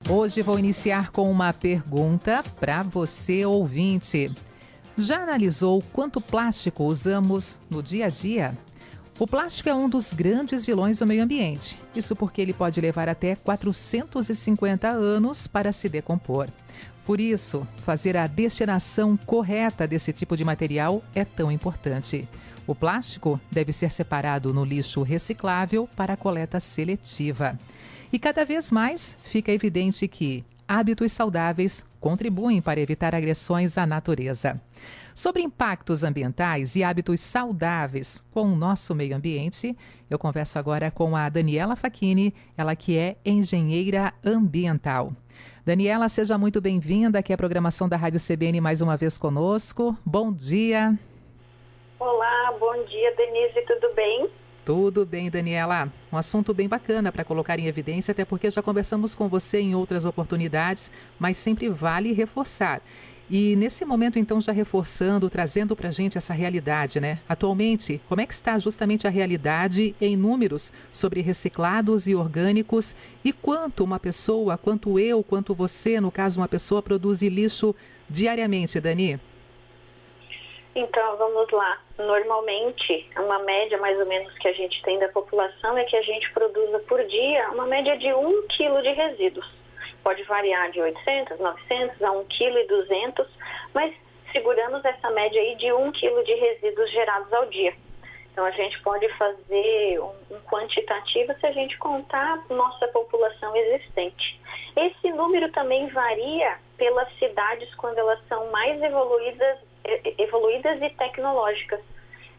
Hoje vou iniciar com uma pergunta para você, ouvinte. Já analisou quanto plástico usamos no dia a dia? O plástico é um dos grandes vilões do meio ambiente. Isso porque ele pode levar até 450 anos para se decompor. Por isso, fazer a destinação correta desse tipo de material é tão importante. O plástico deve ser separado no lixo reciclável para a coleta seletiva. E cada vez mais fica evidente que hábitos saudáveis contribuem para evitar agressões à natureza. Sobre impactos ambientais e hábitos saudáveis com o nosso meio ambiente, eu converso agora com a Daniela Facchini, ela que é engenheira ambiental. Daniela, seja muito bem-vinda aqui à programação da Rádio CBN mais uma vez conosco. Bom dia. Olá, bom dia, Denise, tudo bem? Tudo bem, Daniela. Um assunto bem bacana para colocar em evidência, até porque já conversamos com você em outras oportunidades, mas sempre vale reforçar. E nesse momento, então, já reforçando, trazendo para a gente essa realidade, né? Atualmente, como é que está justamente a realidade em números sobre reciclados e orgânicos e quanto uma pessoa, quanto eu, quanto você, no caso uma pessoa, produz lixo diariamente, Dani? Então, vamos lá. Normalmente, uma média mais ou menos que a gente tem da população é que a gente produza por dia uma média de 1 quilo de resíduos. Pode variar de 800, 900 a 1,2 kg, mas seguramos essa média aí de 1 quilo de resíduos gerados ao dia. Então, a gente pode fazer um quantitativo se a gente contar a nossa população existente. Esse número também varia pelas cidades quando elas são mais evoluídas e tecnológicas.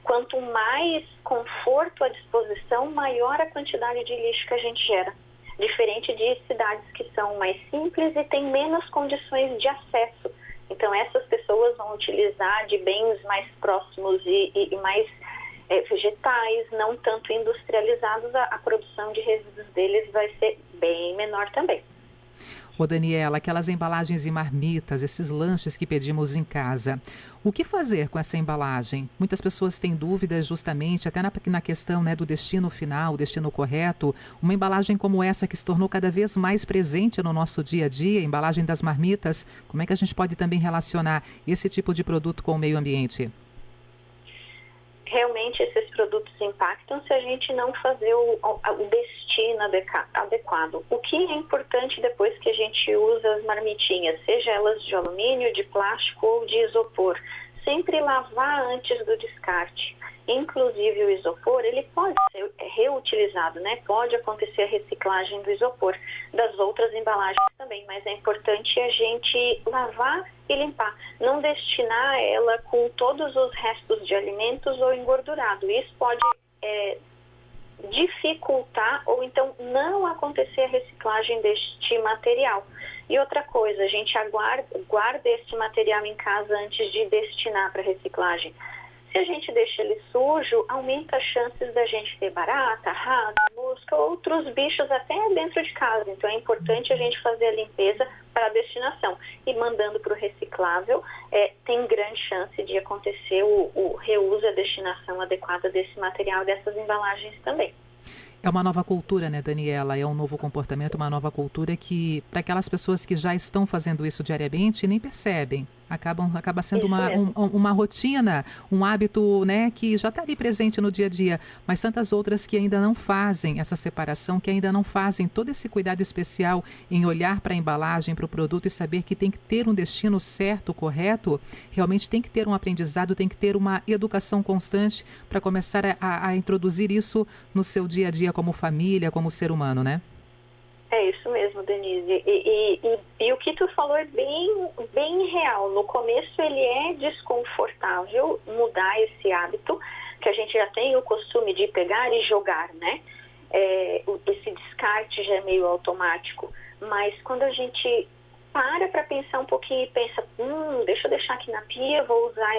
Quanto mais conforto à disposição, maior a quantidade de lixo que a gente gera. Diferente de cidades que são mais simples e têm menos condições de acesso. Então, essas pessoas vão utilizar de bens mais próximos e mais vegetais, não tanto industrializados, a produção de resíduos deles vai ser bem menor também. Ô Daniela, aquelas embalagens e marmitas, esses lanches que pedimos em casa, o que fazer com essa embalagem? Muitas pessoas têm dúvidas justamente até na questão, né, do destino final, o destino correto. Uma embalagem como essa que se tornou cada vez mais presente no nosso dia a dia, a embalagem das marmitas, como é que a gente pode também relacionar esse tipo de produto com o meio ambiente? Realmente esses produtos impactam se a gente não fazer o destino adequado. O que é importante depois que a gente usa as marmitinhas, seja elas de alumínio, de plástico ou de isopor, sempre lavar antes do descarte. Inclusive o isopor, ele pode ser reutilizado, né? Pode acontecer a reciclagem do isopor, das outras embalagens também, mas é importante a gente lavar e limpar. Não destinar ela com todos os restos de alimentos ou engordurado. Isso pode dificultar ou então não acontecer a reciclagem deste material. E outra coisa, a gente guarda este material em casa antes de destinar para reciclagem. Se a gente deixa ele sujo, aumenta as chances da gente ter barata, rato, mosca, outros bichos até dentro de casa. Então é importante a gente fazer a limpeza para a destinação. E mandando para o reciclável, tem grande chance de acontecer o reuso e a destinação adequada desse material e dessas embalagens também. É uma nova cultura, né, Daniela? É um novo comportamento, uma nova cultura que, para aquelas pessoas que já estão fazendo isso diariamente, nem percebem. Acaba sendo uma rotina, um hábito, né, que já está ali presente no dia a dia, mas tantas outras que ainda não fazem essa separação, que ainda não fazem todo esse cuidado especial em olhar para a embalagem, para o produto e saber que tem que ter um destino certo, correto, realmente tem que ter um aprendizado, tem que ter uma educação constante para começar a introduzir isso no seu dia a dia como família, como ser humano, né? É isso mesmo, Denise. E o que tu falou é bem real. No começo ele é desconfortável mudar esse hábito, que a gente já tem o costume de pegar e jogar, né? Esse descarte já é meio automático. Mas quando a gente para pensar um pouquinho e pensa, deixa eu deixar aqui na pia, vou usar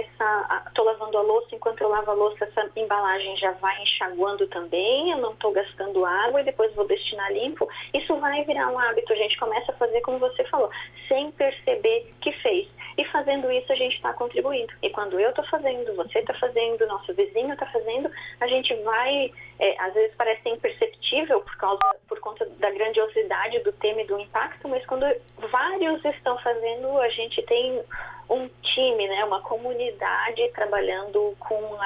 estou lavando a louça, enquanto eu lavo a louça, essa embalagem já vai enxaguando também, eu não estou gastando água e depois vou destinar limpo. Isso vai virar um hábito, a gente começa a fazer como você falou, sem perceber que fez. E fazendo isso a gente está contribuindo. E quando eu estou fazendo, você está fazendo, nosso vizinho está fazendo, a gente vai, às vezes parece imperceptível por conta da grandiosidade do tema e do impacto, mas quando vários estão fazendo, a gente tem um time, né, uma comunidade trabalhando com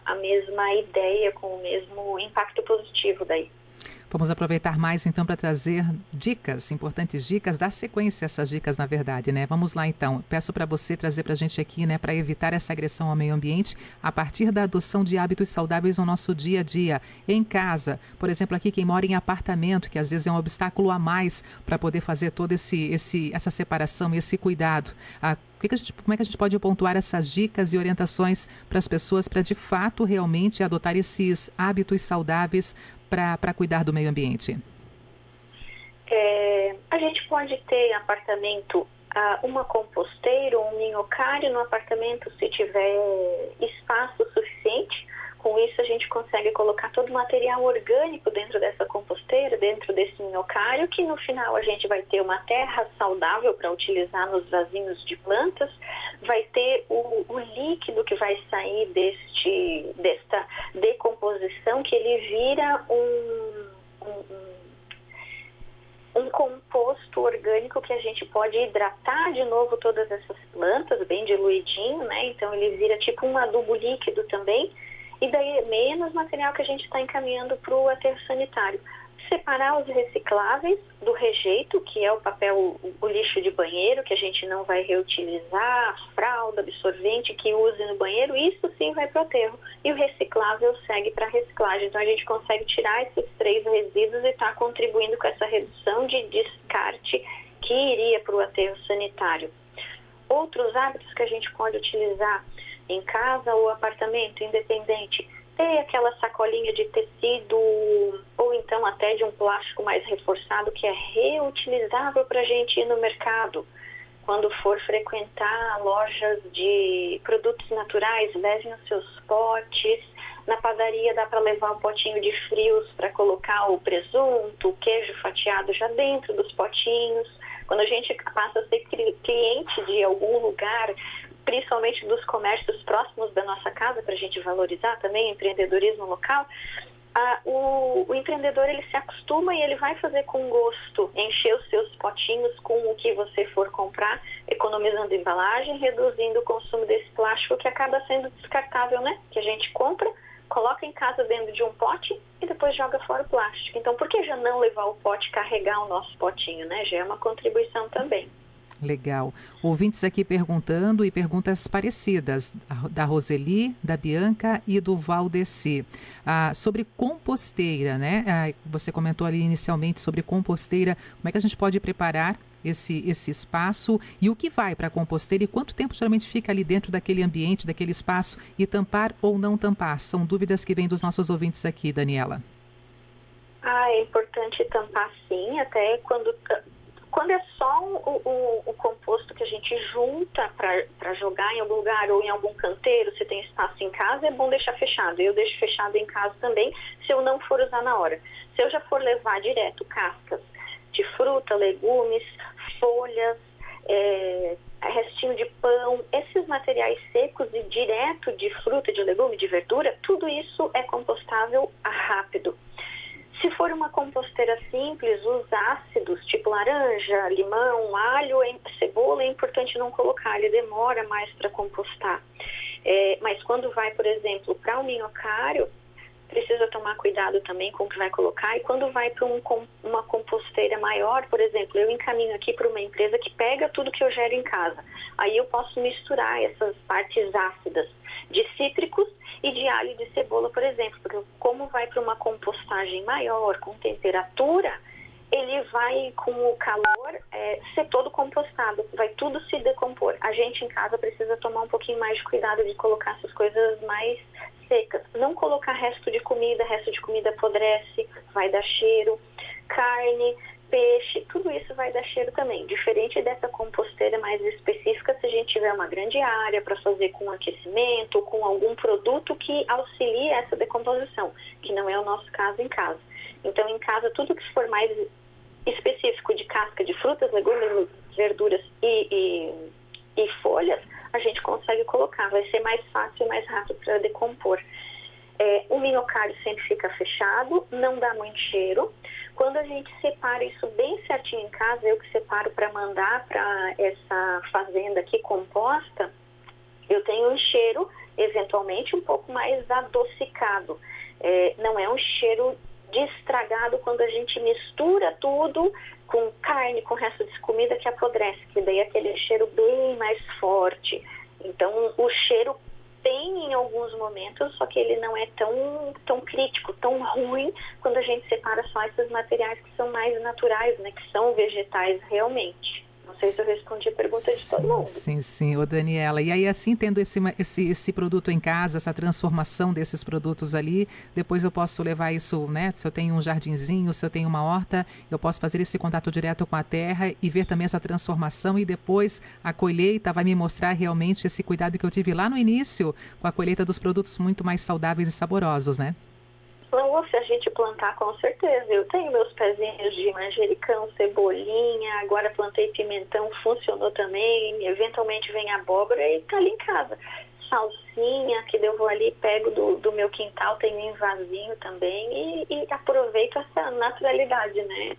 a mesma ideia, com o mesmo impacto positivo daí. Vamos aproveitar mais então para trazer dicas, importantes dicas, dar sequência a essas dicas na verdade, né? Vamos lá então, peço para você trazer para a gente aqui, né, para evitar essa agressão ao meio ambiente a partir da adoção de hábitos saudáveis no nosso dia a dia, em casa. Por exemplo, aqui quem mora em apartamento, que às vezes é um obstáculo a mais para poder fazer toda essa separação e esse cuidado. Como é que a gente pode pontuar essas dicas e orientações para as pessoas para de fato realmente adotar esses hábitos saudáveis para cuidar do meio ambiente? A gente pode ter apartamento, uma composteira ou um minhocário no apartamento se tiver espaço suficiente. Com isso a gente consegue colocar todo o material orgânico dentro dessa composteira, dentro desse minhocário, que no final a gente vai ter uma terra saudável para utilizar nos vasinhos de plantas, vai ter o líquido que vai sair desta decomposição, que ele vira um composto orgânico que a gente pode hidratar de novo todas essas plantas, bem diluidinho, né? Então ele vira tipo um adubo líquido também. E daí menos material que a gente está encaminhando para o aterro sanitário. Separar os recicláveis do rejeito, que é o papel, o lixo de banheiro, que a gente não vai reutilizar, fralda, absorvente que use no banheiro, isso sim vai para o aterro. E o reciclável segue para a reciclagem. Então a gente consegue tirar esses 3 resíduos e está contribuindo com essa redução de descarte que iria para o aterro sanitário. Outros hábitos que a gente pode utilizar em casa ou apartamento, independente, ter aquela sacolinha de tecido ou então até de um plástico mais reforçado que é reutilizável para a gente ir no mercado. Quando for frequentar lojas de produtos naturais, levem os seus potes. Na padaria dá para levar um potinho de frios para colocar o presunto, o queijo fatiado já dentro dos potinhos. Quando a gente passa a ser cliente de algum lugar, principalmente dos comércios próximos da nossa casa, para a gente valorizar também o empreendedorismo local, o empreendedor ele se acostuma e ele vai fazer com gosto, encher os seus potinhos com o que você for comprar, economizando embalagem, reduzindo o consumo desse plástico que acaba sendo descartável, né? Que a gente compra, coloca em casa dentro de um pote e depois joga fora o plástico. Então, por que já não levar o pote, carregar o nosso potinho, né? Já é uma contribuição também. Legal. Ouvintes aqui perguntando e perguntas parecidas, da Roseli, da Bianca e do Valdeci. Sobre composteira, né? Você comentou ali inicialmente sobre composteira. Como é que a gente pode preparar esse espaço e o que vai para a composteira e quanto tempo geralmente fica ali dentro daquele ambiente, daquele espaço e tampar ou não tampar? São dúvidas que vêm dos nossos ouvintes aqui, Daniela. É importante tampar sim, até quando é só o composto que a gente junta para jogar em algum lugar ou em algum canteiro, se tem espaço em casa, é bom deixar fechado. Eu deixo fechado em casa também, se eu não for usar na hora. Se eu já for levar direto cascas de fruta, legumes, folhas, restinho de pão, esses materiais secos e direto de fruta, de legume, de verdura, tudo isso é compostável rápido. Se for uma composteira simples, os ácidos, tipo laranja, limão, alho, cebola, é importante não colocar, ele demora mais para compostar. Mas quando vai, por exemplo, para um minhocário, precisa tomar cuidado também com o que vai colocar. E quando vai para uma composteira maior, por exemplo, eu encaminho aqui para uma empresa que pega tudo que eu gero em casa. Aí eu posso misturar essas partes ácidas de cítricos e de alho e de cebola, por exemplo, porque como vai para uma compostagem maior, com temperatura, ele vai com o calor ser todo compostado, vai tudo se decompor. A gente em casa precisa tomar um pouquinho mais de cuidado de colocar essas coisas mais secas. Não colocar resto de comida apodrece, vai dar cheiro. Carne, peixe, tudo isso vai dar cheiro também. Diferente dessa composteira mais específica, se a gente tiver uma grande área para fazer com aquecimento, com algum produto que auxilie essa decomposição, que não é o nosso caso em casa. Então, em casa, tudo que for mais específico de casca de frutas, legumes, verduras e folhas, a gente consegue colocar. Vai ser mais fácil e mais rápido para decompor. O minhocário sempre fica fechado, não dá muito cheiro. Quando a gente separa isso bem certinho em casa, eu que separo para mandar para essa fazenda aqui composta, eu tenho um cheiro, eventualmente, um pouco mais adocicado. Não é um cheiro de estragado quando a gente mistura tudo com carne, com resto de comida que apodrece, que daí é aquele cheiro bem mais forte. Então, o cheiro tem em alguns momentos, só que ele não é tão crítico, tão ruim, quando a gente separa só esses materiais que são mais naturais, né, que são vegetais realmente. Não sei se eu respondi a pergunta de todo mundo. Sim, ô Daniela. E aí, assim, tendo esse produto em casa, essa transformação desses produtos ali, depois eu posso levar isso, né? Se eu tenho um jardinzinho, se eu tenho uma horta, eu posso fazer esse contato direto com a terra e ver também essa transformação, e depois a colheita vai me mostrar realmente esse cuidado que eu tive lá no início com a colheita dos produtos muito mais saudáveis e saborosos, né? Não, se a gente plantar, com certeza. Eu tenho meus pezinhos de manjericão, cebolinha, agora plantei pimentão, funcionou também. Eventualmente vem abóbora e tá ali em casa. Salsinha, que eu vou ali, pego do meu quintal, tem um vasinho também e aproveito essa naturalidade, né?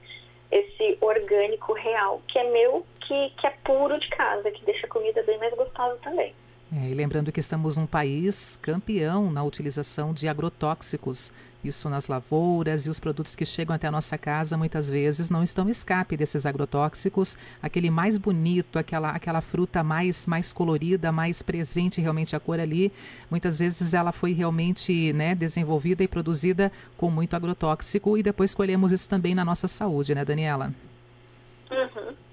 Esse orgânico real, que é meu, que é puro de casa, que deixa a comida bem mais gostosa também. E lembrando que estamos num país campeão na utilização de agrotóxicos, isso nas lavouras, e os produtos que chegam até a nossa casa muitas vezes não estão escape desses agrotóxicos. Aquele mais bonito, aquela fruta mais colorida, mais presente realmente a cor ali, muitas vezes ela foi realmente, né, desenvolvida e produzida com muito agrotóxico, e depois colhemos isso também na nossa saúde, né, Daniela?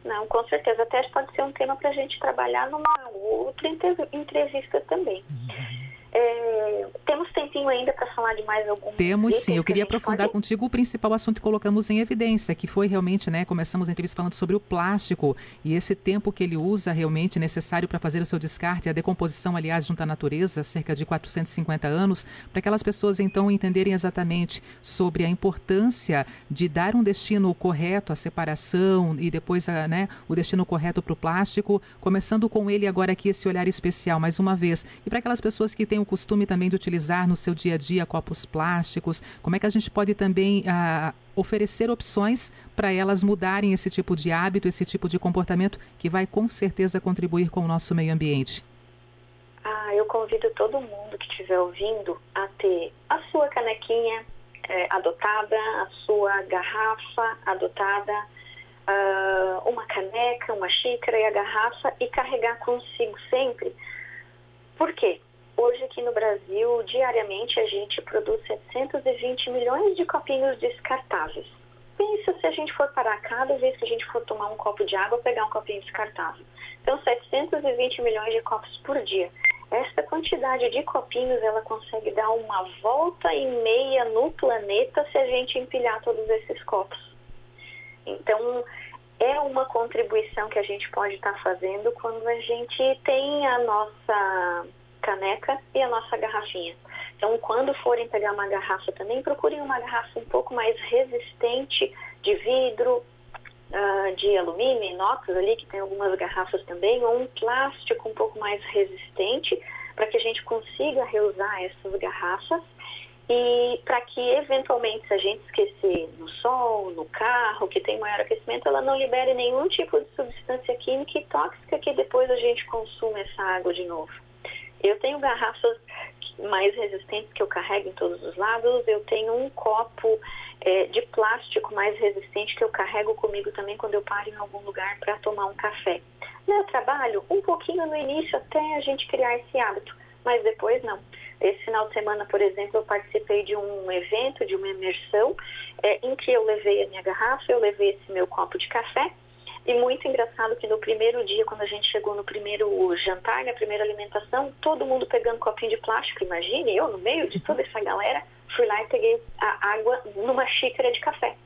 Não, com certeza. Até pode ser um tema para a gente trabalhar numa outra entrevista também. Temos tempinho ainda para falar de mais algum? Temos sim. Eu queria aprofundar contigo o principal assunto que colocamos em evidência, que foi realmente, né, começamos a entrevista falando sobre o plástico e esse tempo que ele usa realmente necessário para fazer o seu descarte, a decomposição, aliás, junto à natureza, cerca de 450 anos, para aquelas pessoas então entenderem exatamente sobre a importância de dar um destino correto à separação e depois o destino correto para o plástico, começando com ele agora aqui esse olhar especial mais uma vez. E para aquelas pessoas que têm o costume também de utilizar no seu dia a dia copos plásticos, como é que a gente pode também oferecer opções para elas mudarem esse tipo de hábito, esse tipo de comportamento que vai com certeza contribuir com o nosso meio ambiente? Eu convido todo mundo que estiver ouvindo a ter a sua canequinha adotada, a sua garrafa adotada, uma caneca, uma xícara e a garrafa, e carregar consigo sempre. Por quê? Hoje aqui no Brasil, diariamente, a gente produz 720 milhões de copinhos descartáveis. Pensa se a gente for parar cada vez que a gente for tomar um copo de água, pegar um copinho descartável. Então, 720 milhões de copos por dia. Essa quantidade de copinhos, ela consegue dar uma volta e meia no planeta se a gente empilhar todos esses copos. Então, é uma contribuição que a gente pode estar fazendo quando a gente tem a nossa caneca e a nossa garrafinha. Então, quando forem pegar uma garrafa também, procurem uma garrafa um pouco mais resistente, de vidro, de alumínio, inox ali, que tem algumas garrafas também, ou um plástico um pouco mais resistente, para que a gente consiga reusar essas garrafas e para que, eventualmente, se a gente esquecer no sol, no carro, que tem maior aquecimento, ela não libere nenhum tipo de substância química e tóxica que depois a gente consuma essa água de novo. Eu tenho garrafas mais resistentes que eu carrego em todos os lados. Eu tenho um copo de plástico mais resistente que eu carrego comigo também quando eu paro em algum lugar para tomar um café. Eu trabalho um pouquinho no início até a gente criar esse hábito, mas depois não. Esse final de semana, por exemplo, eu participei de um evento, de uma imersão, em que eu levei a minha garrafa, eu levei esse meu copo de café. E muito engraçado que no primeiro dia, quando a gente chegou no primeiro jantar, na primeira alimentação, todo mundo pegando copinho de plástico. Imagine, eu no meio de toda essa galera, fui lá e peguei a água numa xícara de café.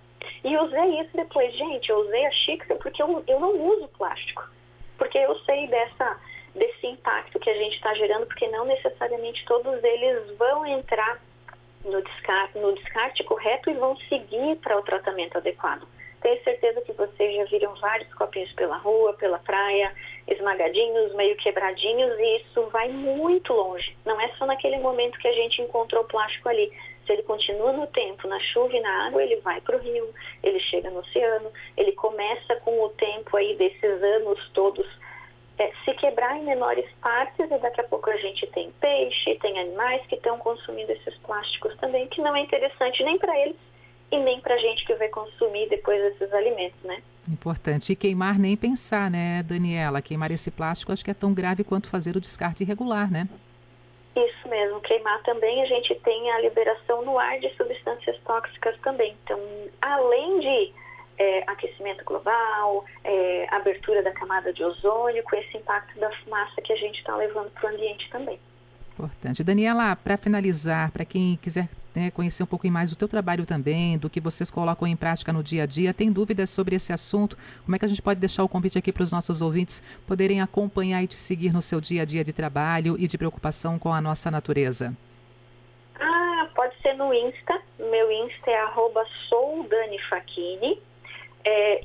E usei isso depois. Gente, eu usei a xícara porque eu não uso plástico. Porque eu sei desse impacto que a gente está gerando, porque não necessariamente todos eles vão entrar no descarte correto e vão seguir para o tratamento adequado. Tenho certeza que vocês já viram vários copinhos pela rua, pela praia, esmagadinhos, meio quebradinhos, e isso vai muito longe. Não é só naquele momento que a gente encontrou o plástico ali. Se ele continua no tempo, na chuva e na água, ele vai para o rio, ele chega no oceano, ele começa com o tempo aí desses anos todos se quebrar em menores partes, e daqui a pouco a gente tem peixe, tem animais que estão consumindo esses plásticos também, que não é interessante nem para eles e nem para a gente que vai consumir depois esses alimentos, né? Importante. E queimar nem pensar, né, Daniela? Queimar esse plástico acho que é tão grave quanto fazer o descarte irregular, né? Isso mesmo. Queimar também, a gente tem a liberação no ar de substâncias tóxicas também. Então, além de aquecimento global, abertura da camada de ozônio, com esse impacto da fumaça que a gente está levando para o ambiente também. Importante. Daniela, para finalizar, para quem quiser conhecer um pouquinho mais do teu trabalho também, do que vocês colocam em prática no dia a dia, tem dúvidas sobre esse assunto, como é que a gente pode deixar o convite aqui para os nossos ouvintes poderem acompanhar e te seguir no seu dia a dia de trabalho e de preocupação com a nossa natureza? Pode ser no Insta. Meu Insta é @soudanifacchini.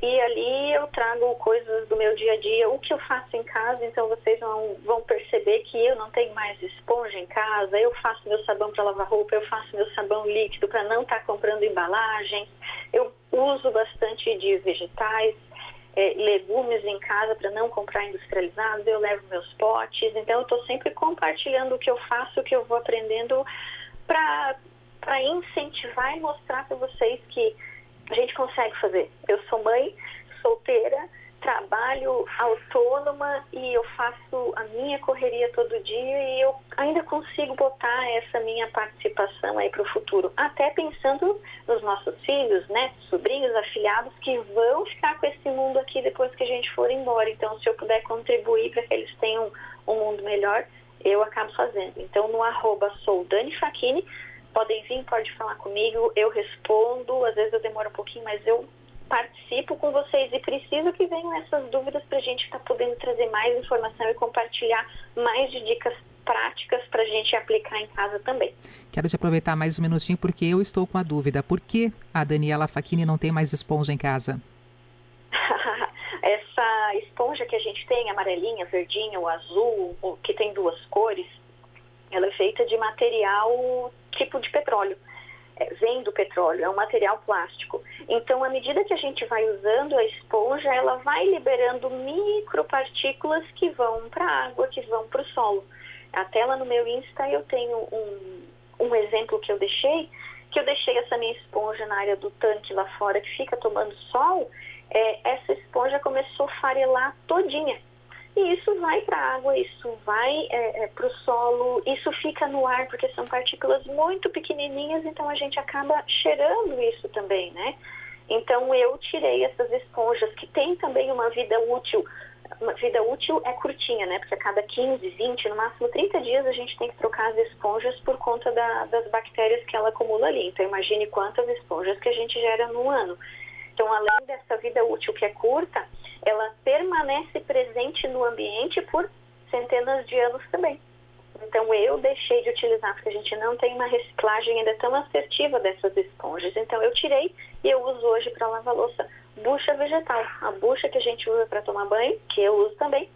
E ali eu trago coisas do meu dia a dia, o que eu faço em casa. Então vocês vão perceber que eu não tenho mais esponja em casa, eu faço meu sabão para lavar roupa, eu faço meu sabão líquido para não estar comprando embalagens, eu uso bastante de vegetais, legumes em casa para não comprar industrializados, eu levo meus potes. Então eu estou sempre compartilhando o que eu faço, o que eu vou aprendendo para incentivar e mostrar para vocês que a gente consegue fazer. Eu sou mãe, solteira, trabalho autônoma e eu faço a minha correria todo dia e eu ainda consigo botar essa minha participação aí para o futuro. Até pensando nos nossos filhos, netos, sobrinhos, afilhados que vão ficar com esse mundo aqui depois que a gente for embora. Então, se eu puder contribuir para que eles tenham um mundo melhor, eu acabo fazendo. Então, no @soudanifacchini, podem vir, pode falar comigo, eu respondo, às vezes eu demoro um pouquinho, mas eu participo com vocês e preciso que venham essas dúvidas para a gente estar podendo trazer mais informação e compartilhar mais de dicas práticas para a gente aplicar em casa também. Quero te aproveitar mais um minutinho porque eu estou com a dúvida. Por que a Daniela Facchini não tem mais esponja em casa? Essa esponja que a gente tem, amarelinha, verdinha ou azul, que tem duas cores, ela é feita de material tipo de petróleo. Vem do petróleo, é um material plástico. Então, à medida que a gente vai usando a esponja, ela vai liberando micropartículas que vão para a água, que vão para o solo. Até lá no meu Insta eu tenho um exemplo que eu deixei essa minha esponja na área do tanque lá fora, que fica tomando sol. Essa esponja começou a farelar todinha. E isso vai para a água, isso vai para o solo, isso fica no ar, porque são partículas muito pequenininhas, então a gente acaba cheirando isso também, né? Então eu tirei essas esponjas, que tem também uma vida útil. Uma vida útil é curtinha, né? Porque a cada 15, 20, no máximo 30 dias a gente tem que trocar as esponjas por conta das bactérias que ela acumula ali. Então imagine quantas esponjas que a gente gera no ano. Então, além dessa vida útil que é curta, ela permanece presente no ambiente por centenas de anos também. Então, eu deixei de utilizar, porque a gente não tem uma reciclagem ainda tão assertiva dessas esponjas. Então, eu tirei e eu uso hoje para lavar louça bucha vegetal. A bucha que a gente usa para tomar banho, que eu uso também,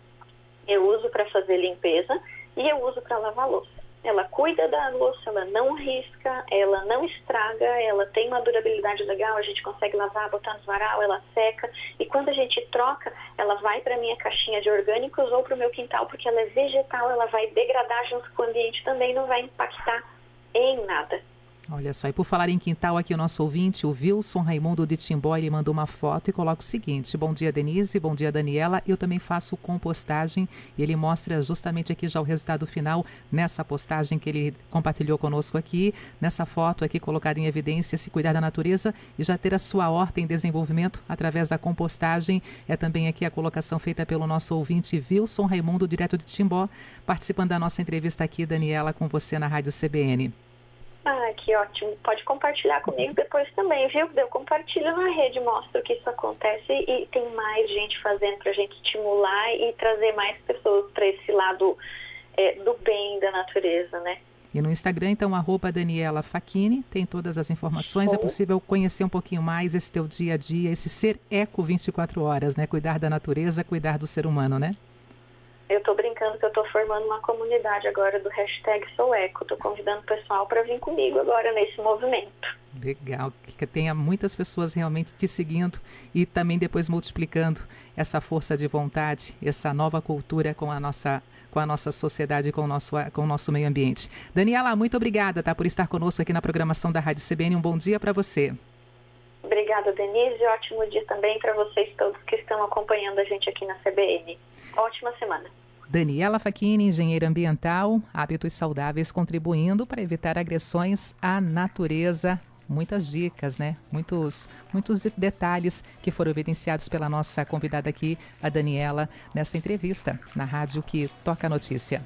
eu uso para fazer limpeza e eu uso para lavar louça. Ela cuida da louça, ela não risca, ela não estraga, ela tem uma durabilidade legal, a gente consegue lavar, botar no varal, ela seca. E quando a gente troca, ela vai para a minha caixinha de orgânicos ou para o meu quintal, porque ela é vegetal, ela vai degradar junto com o ambiente também, não vai impactar em nada. Olha só, e por falar em quintal, aqui o nosso ouvinte, o Wilson Raimundo de Timbó, ele mandou uma foto e coloca o seguinte: bom dia, Denise, bom dia, Daniela, eu também faço compostagem, e ele mostra justamente aqui já o resultado final nessa postagem que ele compartilhou conosco aqui, nessa foto aqui colocada em evidência, se cuidar da natureza e já ter a sua horta em desenvolvimento através da compostagem. É também aqui a colocação feita pelo nosso ouvinte Wilson Raimundo, direto de Timbó, participando da nossa entrevista aqui, Daniela, com você na Rádio CBN. Ah, que ótimo. Pode compartilhar comigo depois também, viu? Eu compartilho na rede, mostro que isso acontece e tem mais gente fazendo para a gente estimular e trazer mais pessoas para esse lado do bem da natureza, né? E no Instagram, então, @Daniela Facchini, tem todas as informações. É possível conhecer um pouquinho mais esse teu dia a dia, esse ser eco 24 horas, né? Cuidar da natureza, cuidar do ser humano, né? Eu tô brincando que eu tô formando uma comunidade agora do #SouEco. Tô convidando o pessoal para vir comigo agora nesse movimento. Legal, que tenha muitas pessoas realmente te seguindo e também depois multiplicando essa força de vontade, essa nova cultura com a nossa sociedade, com o nosso meio ambiente. Daniela, muito obrigada, tá, por estar conosco aqui na programação da Rádio CBN. Um bom dia para você. Obrigada, Denise. Ótimo dia também para vocês todos que estão acompanhando a gente aqui na CBN. Ótima semana. Daniela Facchini, engenheira ambiental, hábitos saudáveis contribuindo para evitar agressões à natureza. Muitas dicas, né? Muitos detalhes que foram evidenciados pela nossa convidada aqui, a Daniela, nessa entrevista na rádio que toca a notícia.